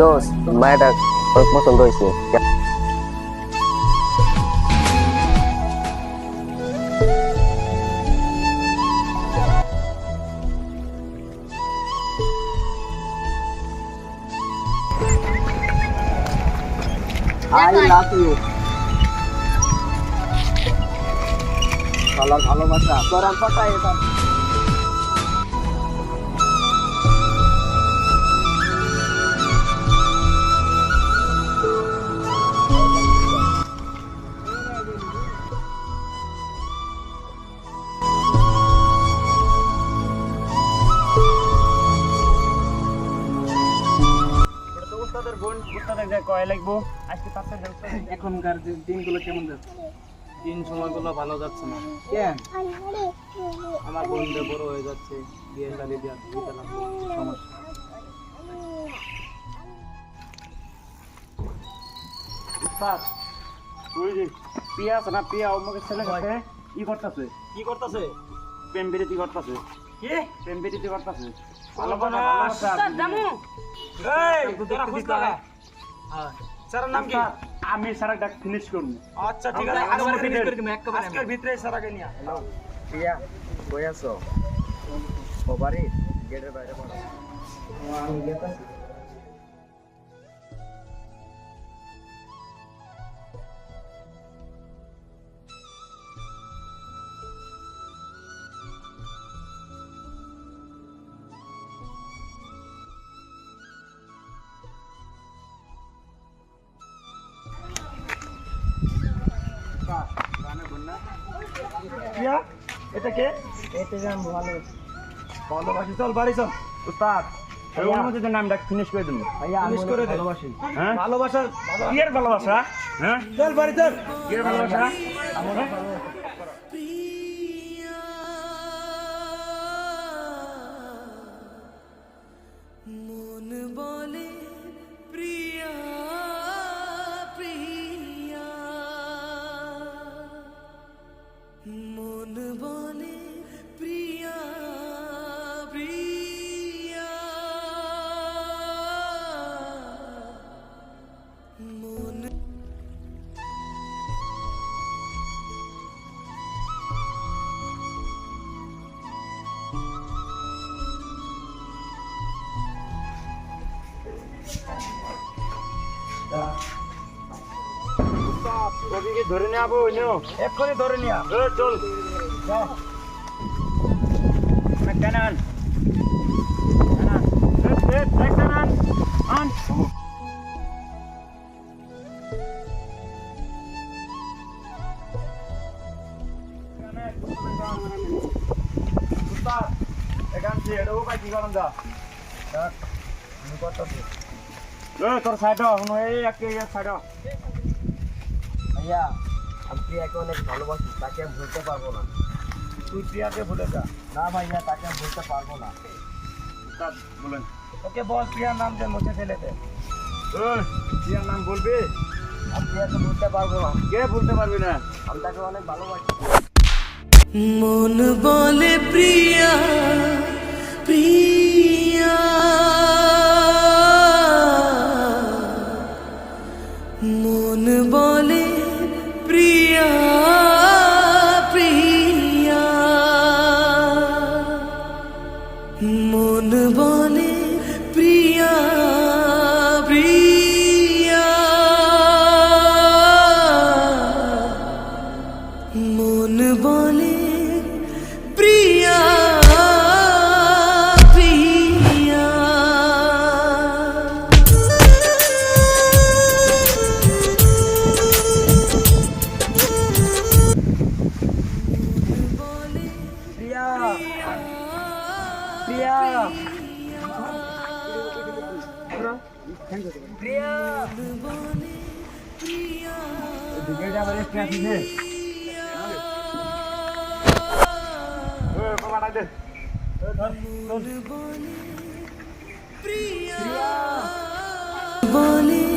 দোষ মায়াটা পছন্দ হয়েছে। I love you. শালার ভালোবাসা তোর আমপাটা এটা। এখনকার দিনগুলো কেমন যাচ্ছে? দিন সময়গুলো ভালো যাচ্ছে না। কেন? আমার বোনদের বড় হয়ে যাচ্ছে, বিয়ে শাদী দিতে লাগবে, সমস্যা। উস্তাদ, ওই যে পিয়া আছে না, পিয়া অমুকের ছেলে কাছে কি করতেছে? কি করতেছে? প্রেম বিরতি করতেছে। কি প্রেম বিরতি করতেছে। উস্তাদ জামু এই তোরা খোঁজ লাগা। হ্যাঁ স্যারের নাম কি? আমি সারা ডাক ফিনিশ করব। আচ্ছা ঠিক আছে, আজকে ফিনিশ করে দিমু একবারে। আজকের ভিতরে স্যারকে নিয়া। প্রিয়া কই আছো? ও বাড়ি গেটের বাইরে বড়। আমি গেতাছি। পিয়া এটা কে? এটা জান ভালো। ভালোবাসি, চল বাড়ি চল। উস্তাদ এর মধ্যে যে নাম ডাক ফিনিশ করে দিমু। ভাইয়া আমি করে ভালোবাসি। হ্যাঁ ভালোবাসা কি এর ভালোবাসা? হ্যাঁ চল বাড়ি চল। কি এর ভালোবাসা? মন বলে প্রিয়া প্রিয়া, মন বলে প্রিয়া প্রিয়া, মন ওদিকে ধরে নিয়ে আবো নিও এক্ষুনি ধরে নিয়া। চল টানান টানান আন উস্তাদ এখান থেকে এটাও পাইছি গরম যা আমি করতেছি। তোর সাইড এই একটা সাইড ভাইয়া আমি প্রিয়াকে অনেক ভালোবাসি, তাকে আমি ভুলতে পারবো না। তুই প্রিয়াকে ভুলে যা। না ভাইয়া তাকে আমি ভুলতে পারবো না। উস্তাদ বলেন ওকে বল প্রিয়ার নাম যে মুছে ফেলে দে। প্রিয়ার নাম বলবি? আমি প্রিয়াকে ভুলতে পারবো না, কে বলতে পারবি না? আমি তাকে অনেক ভালোবাসি। মন বলে প্রিয়া প্রিয়া, মন বলে প্রিয়া প্রিয়া, মন বলে প্রিয়া প্রিয়া, মন বলে প্রিয়া প্রিয়া। প্রিয়া প্রিয়া প্রিয়া দিকে যা বলে প্রিয়া দিছে বাবা ডাক দে বলে